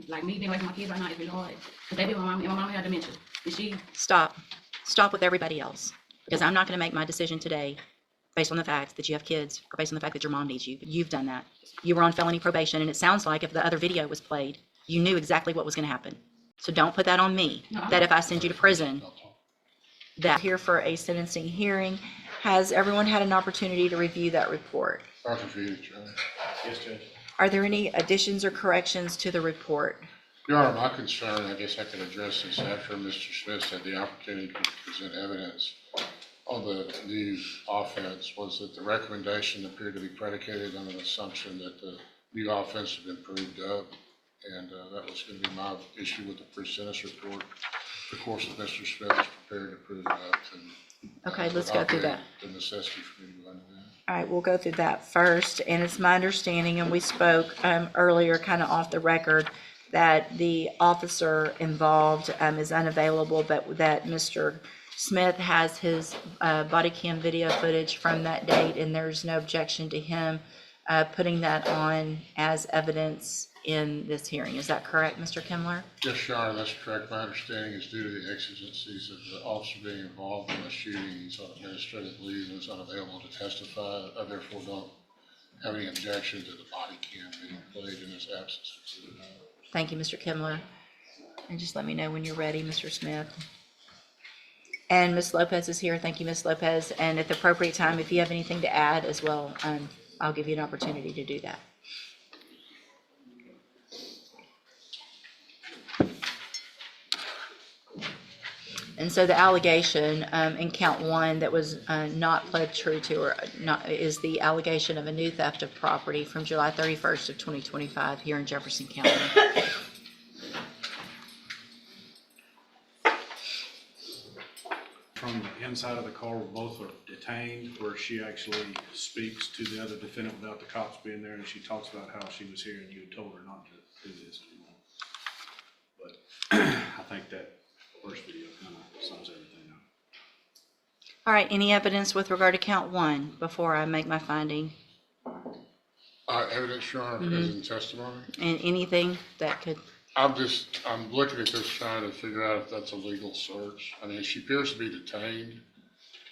Like me being away from my kids right now is really hard. Cause they be with my mom, and my mom had dementia. And she Stop with everybody else, because I'm not going to make my decision today based on the fact that you have kids or based on the fact that your mom needs you. You've done that. You were on felony probation, and it sounds like if the other video was played, you knew exactly what was going to happen. So don't put that on me, that if I send you to prison, that here for a sentencing hearing. Has everyone had an opportunity to review that report? Yes, Judge. Are there any additions or corrections to the report? Your Honor, my concern, I guess I can address this after Mr. Smith had the opportunity to present evidence on the new offense, was that the recommendation appeared to be predicated on an assumption that the new offense had been proved up. And that was going to be my issue with the pre-sentence report. Of course, if Mr. Smith is prepared to prove it up, then Okay, let's go through that. the necessity for me to go into that. All right, we'll go through that first. And it's my understanding, and we spoke earlier, kind of off the record, that the officer involved is unavailable, but that Mr. Smith has his body cam video footage from that date, and there's no objection to him putting that on as evidence in this hearing. Is that correct, Mr. Kimler? Yes, Your Honor, that's correct. My understanding is due to the exigencies of the officer being involved in the shooting, he's on administrative leave and is unavailable to testify. I therefore don't have any objection to the body cam being played in his absence. Thank you, Mr. Kimler. And just let me know when you're ready, Mr. Smith. And Ms. Lopez is here. Thank you, Ms. Lopez. And at the appropriate time, if you have anything to add as well, I'll give you an opportunity to do that. And so the allegation in count one that was not pled true to, or not, is the allegation of a new theft of property from July 31st of 2025 here in Jefferson County. From the inside of the car, where both are detained, where she actually speaks to the other defendant without the cops being there, and she talks about how she was here and you had told her not to do this anymore. But I think that first video kind of sums everything up. All right, any evidence with regard to count one before I make my finding? Evidence, Your Honor, as in testimony? And anything that could, I'm looking at this trying to figure out if that's a legal search. I mean, she appears to be detained,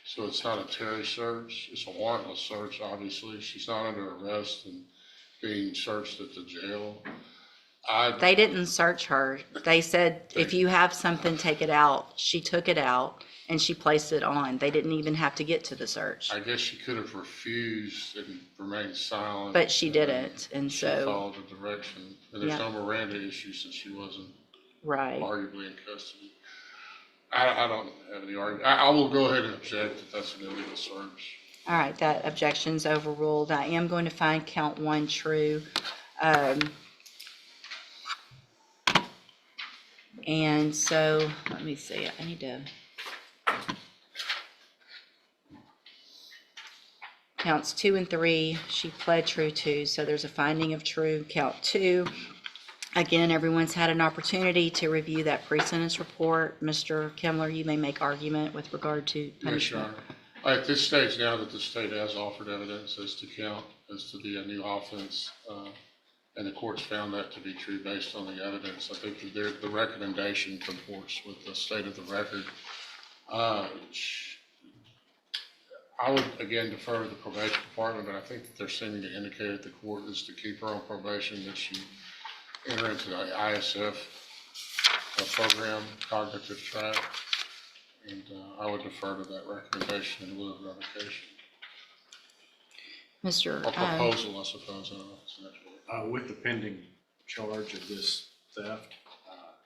so it's not a Terry search. It's a warrantless search, obviously. She's not under arrest and being searched at the jail. they didn't search her. They said, if you have something, take it out. She took it out and she placed it on. They didn't even have to get to the search. I guess she could have refused and remained silent. But she didn't, and She so, followed the direction. And there's Yeah. no Miranda issue since she wasn't right. arguably in custody. I don't have any argument. I will go ahead and object that that's an illegal search. All right, that objection's overruled. I am going to find count one true. And so, let me see, I need to. Counts 2 and 3, she pled true to, so there's a finding of true. Count 2, again, everyone's had an opportunity to review that pre-sentence report. Mr. Kimler, you may make argument with regard to Yes, Your punishment. Honor. At this stage now that the state has offered evidence as to count, as to the new offense, and the court's found that to be true based on the evidence, I think that the recommendation comports with the state of the record. I would, again, defer to the probation department, but I think that they're seeming to indicate that the court is to keep her on probation, that she enter into the ISF program, cognitive track, and I would defer to that recommendation in lieu of revocation. Mr. Or proposal, I suppose. I don't know if it's the next word. With the pending charge of this theft,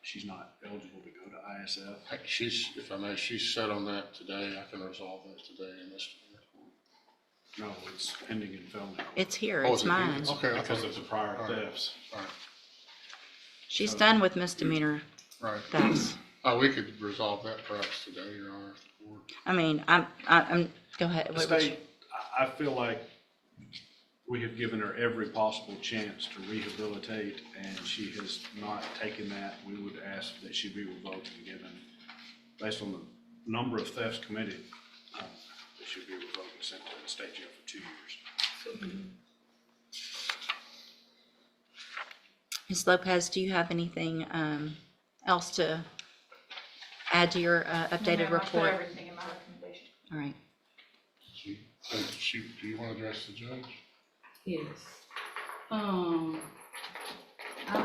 she's not eligible to go to ISF. If I may, she's set on that today. I can resolve that today in this court. No, it's pending in felony. It's here, Oh, it's is it here? mine. Okay, Because of the prior thefts. All right, She's done with misdemeanor right. thefts. We could resolve that perhaps today, Your Honor, if the court. I mean, go ahead. The What was- state, I feel like we have given her every possible chance to rehabilitate, and she has not taken that. We would ask that she be revoked and given, based on the number of thefts committed, that she be revoked and sent to the state jail for 2 years. Ms. Lopez, do you have anything else to add to your updated report? Everything in my recommendation. All right. Do you want to address the judge? Yes. I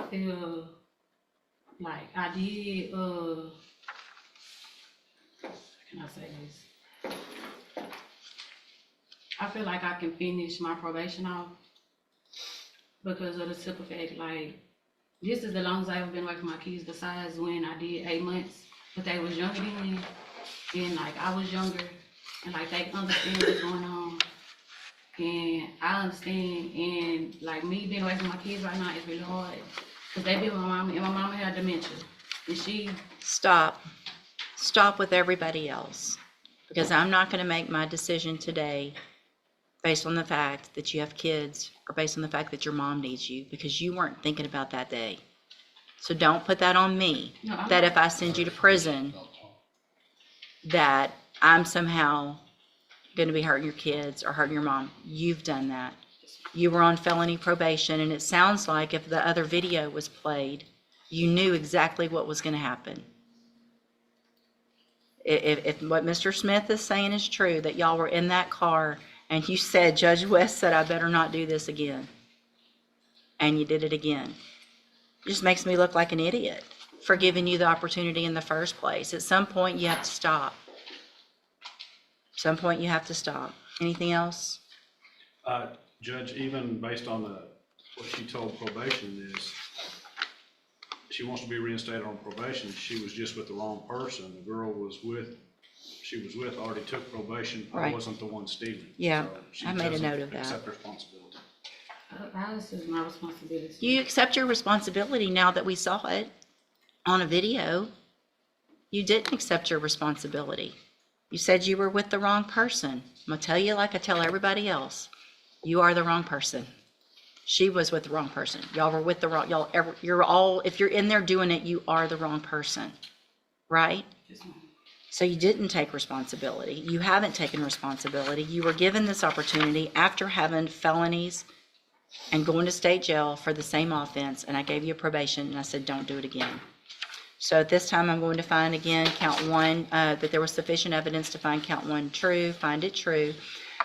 feel like I did, how can I say this? I feel like I can finish my probation off because of the simple fact, like, this is the longest I've ever been away from my kids besides when I did 8 months, but they was younger than me, and like, I was younger, and like, they understand what's going on. And I understand, and like me being away from my kids right now is really hard. Cause they be with my mama, and my mama had dementia. And she... Stop. Stop with everybody else. Because I'm not gonna make my decision today based on the fact that you have kids or based on the fact that your mom needs you, because you weren't thinking about that day. So don't put that on me, that if I send you to prison, that I'm somehow going to be hurting your kids or hurting your mom. You've done that. You were on felony probation, and it sounds like if the other video was played, you knew exactly what was going to happen. If what Mr. Smith is saying is true, that y'all were in that car and you said, Judge West said, I better not do this again, and you did it again, it just makes me look like an idiot for giving you the opportunity in the first place. At some point, you have to stop. Some point you have to stop. Anything else? Judge, even based on what she told probation is, she wants to be reinstated on probation. She was just with the wrong person. The girl she was with already took probation. Right. I wasn't the one stealing. Yeah, So she I made a doesn't note of that. accept responsibility. This is my responsibility. You accept your responsibility now that we saw it on a video. You didn't accept your responsibility. You said you were with the wrong person. I'm gonna tell you like I tell everybody else. You are the wrong person. She was with the wrong person. Y'all were with the wrong, you're all, if you're in there doing it, you are the wrong person, right? Yes, ma'am. So you didn't take responsibility. You haven't taken responsibility. You were given this opportunity after having felonies and going to state jail for the same offense, and I gave you a probation, and I said, don't do it again. So at this time, I'm going to find again, count 1, that there was sufficient evidence to find count 1 true, find it true,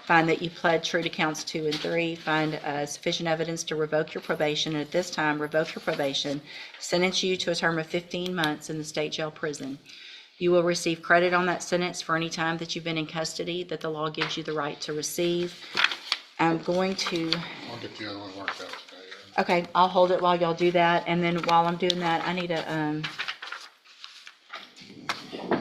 find that you pled true to counts 2 and 3, find sufficient evidence to revoke your probation, and at this time, revoke your probation, sentence you to a term of 15 months in the state jail prison. You will receive credit on that sentence for any time that you've been in custody that the law gives you the right to receive. I'm going to... I'll get the other one worked out today. Okay, I'll hold it while y'all do that, and then while I'm doing that, I need a...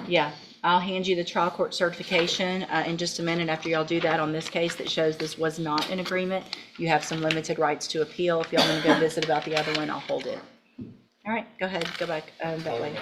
Yeah, I'll hand you the trial court certification in just a minute after y'all do that on this case that shows this was not an agreement. You have some limited rights to appeal. If y'all want to go visit about the other one, I'll hold it. All right, go ahead, go back that way.